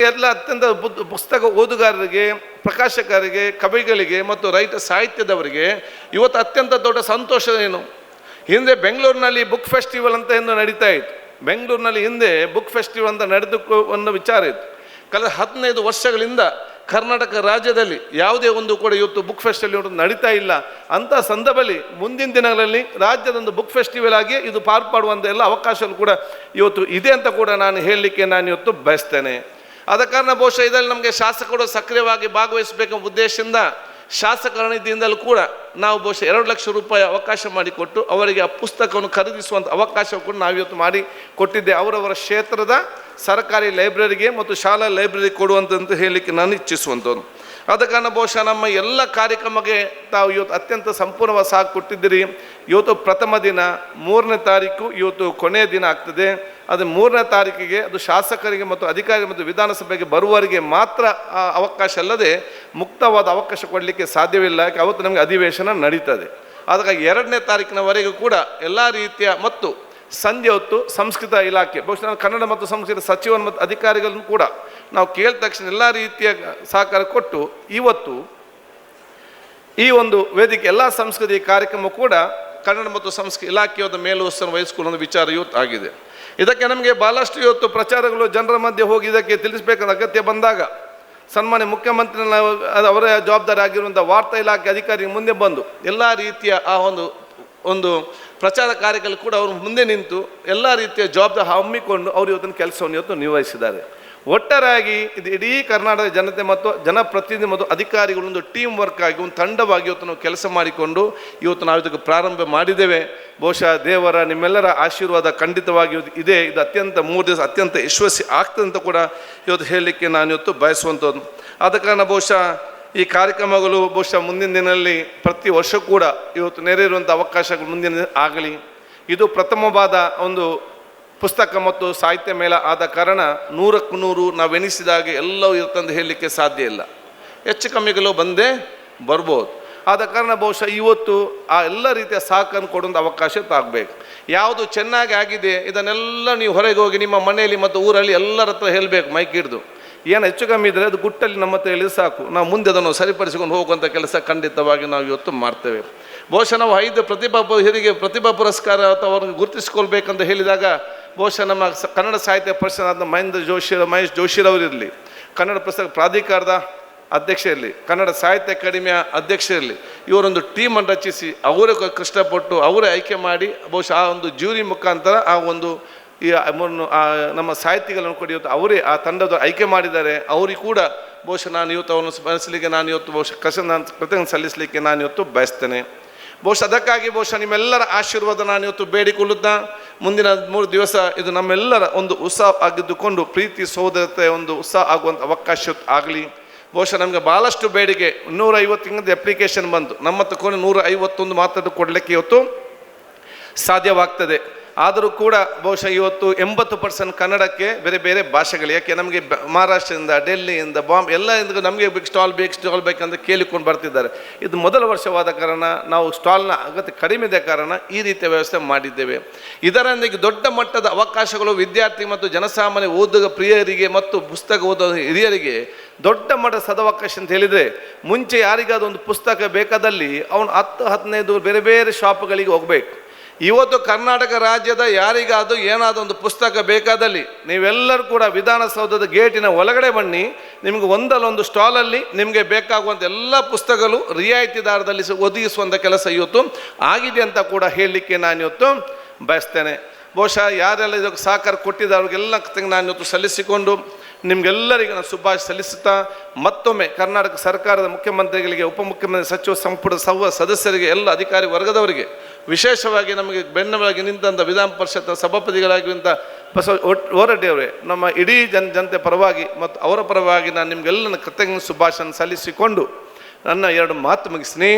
ಎಲ್ಲ ಅತ್ಯಂತ ಪುಸ್ತಕ ಓದುಗಾರರಿಗೆ, ಪ್ರಕಾಶಕರಿಗೆ, ಕವಿಗಳಿಗೆ ಮತ್ತು ರೈತ ಸಾಹಿತ್ಯದವರಿಗೆ ಇವತ್ತು ಅತ್ಯಂತ ದೊಡ್ಡ ಸಂತೋಷ ಏನು, ಹಿಂದೆ ಬೆಂಗಳೂರಿನಲ್ಲಿ ಬುಕ್ ಫೆಸ್ಟಿವಲ್ ಅಂತ ಎಂದು ನಡೀತಾ ಇತ್ತು. ಬೆಂಗಳೂರಿನಲ್ಲಿ ಹಿಂದೆ ಬುಕ್ ಫೆಸ್ಟಿವಲ್ ಅಂತ ನಡೆದಕ್ಕೂ ಒಂದು ವಿಚಾರ ಇತ್ತು. ಕಳೆದ 15 ವರ್ಷಗಳಿಂದ ಕರ್ನಾಟಕ ರಾಜ್ಯದಲ್ಲಿ ಯಾವುದೇ ಒಂದು ಕೂಡ ಇವತ್ತು ಬುಕ್ ಫೆಸ್ಟಿವಲ್ ನಡೀತಾ ಇಲ್ಲ. ಅಂಥ ಸಂದರ್ಭದಲ್ಲಿ ಮುಂದಿನ ದಿನಗಳಲ್ಲಿ ರಾಜ್ಯದೊಂದು ಬುಕ್ ಫೆಸ್ಟಿವಲ್ ಆಗಿ ಇದು ಪಾಲ್ಪಡುವಂಥ ಎಲ್ಲ ಅವಕಾಶಗಳು ಕೂಡ ಇವತ್ತು ಇದೆ ಅಂತ ಕೂಡ ನಾನು ಹೇಳಲಿಕ್ಕೆ ನಾನು ಇವತ್ತು ಬಯಸ್ತೇನೆ. ಆದ ಕಾರಣ ಬಹುಶಃ ಇದರಲ್ಲಿ ನಮಗೆ ಶಾಸಕರು ಸಕ್ರಿಯವಾಗಿ ಭಾಗವಹಿಸಬೇಕೆಂಬ ಉದ್ದೇಶದಿಂದ ಶಾಸಕರ ನಿಧಿಯಿಂದಲೂ ಕೂಡ ನಾವು ಬಹುಶಃ 2 ಲಕ್ಷ ರೂಪಾಯಿ ಅವಕಾಶ ಮಾಡಿಕೊಟ್ಟು ಅವರಿಗೆ ಆ ಪುಸ್ತಕವನ್ನು ಖರೀದಿಸುವಂಥ ಅವಕಾಶ ಕೂಡ ನಾವಿವತ್ತು ಮಾಡಿ ಕೊಟ್ಟಿದ್ದೆ. ಅವರವರ ಕ್ಷೇತ್ರದ ಸರ್ಕಾರಿ ಲೈಬ್ರರಿಗೆ ಮತ್ತು ಶಾಲಾ ಲೈಬ್ರರಿಗೆ ಕೊಡುವಂಥದ್ದು ಹೇಳಲಿಕ್ಕೆ ನಾನು ಇಚ್ಛಿಸುವಂಥದ್ದು. ಆದ ಕಾರಣ ಬಹುಶಃ ನಮ್ಮ ಎಲ್ಲ ಕಾರ್ಯಕ್ರಮಕ್ಕೆ ತಾವು ಇವತ್ತು ಅತ್ಯಂತ ಸಂಪೂರ್ಣವಾಗಿ ಸಾಕು ಕೊಟ್ಟಿದ್ದೀರಿ. ಇವತ್ತು ಪ್ರಥಮ ದಿನ, 3ನೇ ತಾರೀಕು ಇವತ್ತು ಕೊನೆಯ ದಿನ ಆಗ್ತದೆ. ಅದು 3ನೇ ತಾರೀಕಿಗೆ ಅದು ಶಾಸಕರಿಗೆ ಮತ್ತು ಅಧಿಕಾರಿ ಮತ್ತು ವಿಧಾನಸಭೆಗೆ ಬರುವವರಿಗೆ ಮಾತ್ರ ಅವಕಾಶ ಅಲ್ಲದೆ ಮುಕ್ತವಾದ ಅವಕಾಶ ಕೊಡಲಿಕ್ಕೆ ಸಾಧ್ಯವಿಲ್ಲ. ಅವತ್ತು ನಮಗೆ ಅಧಿವೇಶನ ನಡೀತದೆ. ಅದಕ್ಕಾಗಿ 2ನೇ ತಾರೀಕಿನವರೆಗೂ ಕೂಡ ಎಲ್ಲ ರೀತಿಯ ಮತ್ತು ಸಂಜೆ ಹೊತ್ತು ಸಂಸ್ಕೃತ ಇಲಾಖೆ, ಬಹುಶಃ ನಾನು ಕನ್ನಡ ಮತ್ತು ಸಂಸ್ಕೃತ ಸಚಿವರು ಮತ್ತು ಅಧಿಕಾರಿಗಳನ್ನು ಕೂಡ ನಾವು ಕೇಳಿದ ತಕ್ಷಣ ಎಲ್ಲ ರೀತಿಯ ಸಹಕಾರ ಕೊಟ್ಟು ಇವತ್ತು ಈ ಒಂದು ವೇದಿಕೆ ಎಲ್ಲ ಸಂಸ್ಕೃತಿ ಕಾರ್ಯಕ್ರಮ ಕೂಡ ಕನ್ನಡ ಮತ್ತು ಸಂಸ್ಕೃತಿ ಇಲಾಖೆಯ ಮೇಲುಸ್ತನ್ನು ವಹಿಸಿಕೊಳ್ಳುವ ವಿಚಾರ ಇವತ್ತು ಆಗಿದೆ. ಇದಕ್ಕೆ ನಮಗೆ ಭಾಳಷ್ಟು ಇವತ್ತು ಪ್ರಚಾರಗಳು ಜನರ ಮಧ್ಯೆ ಹೋಗಿ ಇದಕ್ಕೆ ತಿಳಿಸಬೇಕಾದ ಅಗತ್ಯ ಬಂದಾಗ ಸನ್ಮಾನ್ಯ ಮುಖ್ಯಮಂತ್ರಿ ಅವರ ಜವಾಬ್ದಾರಿ ಆಗಿರುವಂಥ ವಾರ್ತಾ ಇಲಾಖೆ ಅಧಿಕಾರಿ ಮುಂದೆ ಬಂದು ಎಲ್ಲ ರೀತಿಯ ಆ ಒಂದು ಪ್ರಚಾರ ಕಾರ್ಯಗಳು ಕೂಡ ಅವರು ಮುಂದೆ ನಿಂತು ಎಲ್ಲ ರೀತಿಯ ಜವಾಬ್ದಾರಿ ಹಮ್ಮಿಕೊಂಡು ಅವರು ಇವತ್ತಿನ ಕೆಲಸವನ್ನು ಇವತ್ತು ನಿರ್ವಹಿಸಿದ್ದಾರೆ. ಒಟ್ಟಾರೆಯಾಗಿ ಇದು ಇಡೀ ಕರ್ನಾಟಕದ ಜನತೆ ಮತ್ತು ಜನಪ್ರತಿನಿಧಿ ಮತ್ತು ಅಧಿಕಾರಿಗಳೊಂದು ಟೀಮ್ ವರ್ಕ್ ಆಗಿ ಒಂದು ತಂಡವಾಗಿ ಇವತ್ತು ನಾವು ಕೆಲಸ ಮಾಡಿಕೊಂಡು ಇವತ್ತು ನಾವು ಇದಕ್ಕೆ ಪ್ರಾರಂಭ ಮಾಡಿದ್ದೇವೆ. ಬಹುಶಃ ದೇವರ ನಿಮ್ಮೆಲ್ಲರ ಆಶೀರ್ವಾದ ಖಂಡಿತವಾಗಿ ಇದೆ. ಇದು ಅತ್ಯಂತ 3 ದಿವಸ ಅತ್ಯಂತ ಯಶಸ್ವಿ ಆಗ್ತದೆ ಅಂತ ಕೂಡ ಇವತ್ತು ಹೇಳಲಿಕ್ಕೆ ನಾನು ಇವತ್ತು ಬಯಸುವಂಥದ್ದು. ಆದ ಕಾರಣ ಬಹುಶಃ ಈ ಕಾರ್ಯಕ್ರಮಗಳು ಬಹುಶಃ ಮುಂದಿನ ದಿನದಲ್ಲಿ ಪ್ರತಿ ವರ್ಷ ಕೂಡ ಇವತ್ತು ನೆರವೇರುವಂಥ ಅವಕಾಶಗಳು ಮುಂದಿನ ಆಗಲಿ. ಇದು ಪ್ರಥಮವಾದ ಒಂದು ಪುಸ್ತಕ ಮತ್ತು ಸಾಹಿತ್ಯ ಮೇಳ ಆದ ಕಾರಣ 100ಕ್ಕೆ 100 ನಾವು ಎನಿಸಿದಾಗೆ ಎಲ್ಲವೂ ಇರುತ್ತಂದು ಹೇಳಲಿಕ್ಕೆ ಸಾಧ್ಯ ಇಲ್ಲ. ಹೆಚ್ಚು ಕಮ್ಮಿಗಳು ಬಂದೇ ಬರ್ಬೋದು. ಆದ ಕಾರಣ ಬಹುಶಃ ಇವತ್ತು ಆ ಎಲ್ಲ ರೀತಿಯ ಸಹಕಾರ ಕೊಡುವಂಥ ಅವಕಾಶ ಆಗಬೇಕು. ಯಾವುದು ಚೆನ್ನಾಗಿ ಆಗಿದೆ ಇದನ್ನೆಲ್ಲ ನೀವು ಹೊರಗೆ ಹೋಗಿ ನಿಮ್ಮ ಮನೆಯಲ್ಲಿ ಮತ್ತು ಊರಲ್ಲಿ ಎಲ್ಲರ ಹತ್ರ ಹೇಳಬೇಕು, ಮೈಕ್ ಹಿಡಿದು. ಏನು ಹೆಚ್ಚು ಕಮ್ಮಿ ಇದ್ದರೆ ಅದು ಗುಟ್ಟಲ್ಲಿ ನಮ್ಮ ಹತ್ರ ಹೇಳಿದ್ರೆ ಸಾಕು, ನಾವು ಮುಂದೆ ಅದನ್ನು ಸರಿಪಡಿಸಿಕೊಂಡು ಹೋಗುವಂಥ ಕೆಲಸ ಖಂಡಿತವಾಗಿ ನಾವು ಇವತ್ತು ಮಾಡ್ತೇವೆ. ಬಹುಶಃ ನಾವು 5 ಹಿರಿಗೆ ಪ್ರತಿಭಾ ಪುರಸ್ಕಾರ ಅಥವಾ ಅವ್ರಿಗೆ ಗುರುತಿಸ್ಕೊಳ್ಬೇಕಂತ ಹೇಳಿದಾಗ ಬಹುಶಃ ನಮ್ಮ ಕನ್ನಡ ಸಾಹಿತ್ಯ ಪರಿಷತ್ ಮಹೇಶ್ ಜೋಶಿರವರಿರಲಿ, ಕನ್ನಡ ಪುಸ್ತಕ ಪ್ರಾಧಿಕಾರದ ಅಧ್ಯಕ್ಷ ಇರಲಿ, ಕನ್ನಡ ಸಾಹಿತ್ಯ ಅಕಾಡೆಮಿಯ ಅಧ್ಯಕ್ಷ ಇರಲಿ, ಇವರೊಂದು ಟೀಮನ್ನು ರಚಿಸಿ ಅವರೇ ಕಷ್ಟಪಟ್ಟು ಅವರೇ ಆಯ್ಕೆ ಮಾಡಿ ಬಹುಶಃ ಆ ಒಂದು ಜ್ಯೂರಿ ಮುಖಾಂತರ ಆ ಒಂದು ಈ ನಮ್ಮ ಸಾಹಿತಿಗಳನ್ನು ಕೂಡ ಇವತ್ತು ಅವರೇ ಆ ತಂಡದ ಆಯ್ಕೆ ಮಾಡಿದ್ದಾರೆ. ಅವ್ರಿಗೆ ಕೂಡ ಬಹುಶಃ ನಾನು ಇವತ್ತು ಅವನು ಸ್ಮರಿಸಲಿಕ್ಕೆ ನಾನು ಇವತ್ತು ಬಹುಶಃ ಕೃತಜ್ಞತೆ ಸಲ್ಲಿಸಲಿಕ್ಕೆ ನಾನು ಇವತ್ತು ಬಯಸ್ತೇನೆ. ಬಹುಶಃ ಅದಕ್ಕಾಗಿ ಬಹುಶಃ ನಿಮ್ಮೆಲ್ಲರ ಆಶೀರ್ವಾದ ನಾನು ಇವತ್ತು ಬೇಡಿಕೊಳ್ಳುತ್ತಾ ಮುಂದಿನ 3 ದಿವಸ ಇದು ನಮ್ಮೆಲ್ಲರ ಒಂದು ಉತ್ಸಾಹ ಆಗಿದ್ದುಕೊಂಡು ಪ್ರೀತಿ ಸಹೋದರತೆ ಒಂದು ಉತ್ಸಾಹ ಆಗುವಂಥ ಅವಕಾಶ ಆಗಲಿ. ಬಹುಶಃ ನಮಗೆ ಭಾಳಷ್ಟು ಬೇಡಿಕೆ 150 ಅಪ್ಲಿಕೇಶನ್ ಬಂತು, ನಮ್ಮ ತಗೊಂಡು 151 ಮಾತ್ರ ಕೊಡಲಿಕ್ಕೆ ಇವತ್ತು ಸಾಧ್ಯವಾಗ್ತದೆ. ಆದರೂ ಕೂಡ ಬಹುಶಃ ಇವತ್ತು 80% ಕನ್ನಡಕ್ಕೆ ಬೇರೆ ಬೇರೆ ಭಾಷೆಗಳು. ಯಾಕೆ ನಮಗೆ ಮಹಾರಾಷ್ಟ್ರದಿಂದ, ಡೆಲ್ಲಿಯಿಂದ, ಬಾಂಬೆ ಎಲ್ಲ ನಮಗೆ ಸ್ಟಾಲ್ ಬೇಕಂತ ಕೇಳಿಕೊಂಡು ಬರ್ತಿದ್ದಾರೆ. ಇದು ಮೊದಲ ವರ್ಷವಾದ ಕಾರಣ ನಾವು ಸ್ಟಾಲ್ನ ಅಗತ್ಯ ಕಡಿಮೆ ಇದೆ ಕಾರಣ ಈ ರೀತಿಯ ವ್ಯವಸ್ಥೆ ಮಾಡಿದ್ದೇವೆ. ಇದರೊಂದಿಗೆ ದೊಡ್ಡ ಮಟ್ಟದ ಅವಕಾಶಗಳು ವಿದ್ಯಾರ್ಥಿ ಮತ್ತು ಜನಸಾಮಾನ್ಯ ಓದುಗ ಪ್ರಿಯರಿಗೆ ಮತ್ತು ಪುಸ್ತಕ ಓದೋ ಹಿರಿಯರಿಗೆ ದೊಡ್ಡ ಮಟ್ಟದ ಸದವಕಾಶ ಅಂತ ಹೇಳಿದರೆ, ಮುಂಚೆ ಯಾರಿಗಾದ ಒಂದು ಪುಸ್ತಕ ಬೇಕಾದಲ್ಲಿ ಅವನು 10-15 ಬೇರೆ ಬೇರೆ ಶಾಪ್ಗಳಿಗೆ ಹೋಗಬೇಕು. ಇವತ್ತು ಕರ್ನಾಟಕ ರಾಜ್ಯದ ಯಾರಿಗಾದರೂ ಏನಾದರೂ ಒಂದು ಪುಸ್ತಕ ಬೇಕಾದಲ್ಲಿ ನೀವೆಲ್ಲರೂ ಕೂಡ ವಿಧಾನಸೌಧದ ಗೇಟಿನ ಒಳಗಡೆ ಬನ್ನಿ, ನಿಮಗೆ ಒಂದಲ್ಲೊಂದು ಸ್ಟಾಲಲ್ಲಿ ನಿಮಗೆ ಬೇಕಾಗುವಂಥ ಎಲ್ಲ ಪುಸ್ತಕಗಳು ರಿಯಾಯಿತಿ ದರದಲ್ಲಿ ಒದಗಿಸುವಂಥ ಕೆಲಸ ಇವತ್ತು ಆಗಿದೆ ಅಂತ ಕೂಡ ಹೇಳಲಿಕ್ಕೆ ನಾನು ಇವತ್ತು ಬಯಸ್ತೇನೆ. ಬಹುಶಃ ಯಾರೆಲ್ಲ ಇದಕ್ಕೆ ಸಹಕಾರ ಕೊಟ್ಟಿದ್ದಾರೆ ಅವ್ರಿಗೆಲ್ಲ ನಾನು ಇವತ್ತು ಸಲ್ಲಿಸಿಕೊಂಡು ನಿಮಗೆಲ್ಲರಿಗೂ ನಾನು ಶುಭಾಶಯ ಸಲ್ಲಿಸುತ್ತಾ ಮತ್ತೊಮ್ಮೆ ಕರ್ನಾಟಕ ಸರ್ಕಾರದ ಮುಖ್ಯಮಂತ್ರಿಗಳಿಗೆ, ಉಪಮುಖ್ಯಮಂತ್ರಿ, ಸಚಿವ ಸಂಪುಟ ಸದಸ್ಯರಿಗೆ, ಎಲ್ಲ ಅಧಿಕಾರಿ ವರ್ಗದವರಿಗೆ, ವಿಶೇಷವಾಗಿ ನಮಗೆ ಬೆನ್ನೆಲುಬಾಗಿ ನಿಂತಹ ವಿಧಾನ ಪರಿಷತ್ ಸಭಾಪತಿಗಳಾಗಿರುವಂಥ ಹೊರಟ್ಟಿಯವರೇ, ನಮ್ಮ ಇಡೀ ಜನತೆ ಪರವಾಗಿ ಮತ್ತು ಅವರ ಪರವಾಗಿ ನಾನು ನಿಮಗೆಲ್ಲ ಕೃತಜ್ಞ ಶುಭಾಶಯ ಸಲ್ಲಿಸಿಕೊಂಡು ನನ್ನ 2 ಮಾತು ಮುಗಿಸ್ತೀನಿ.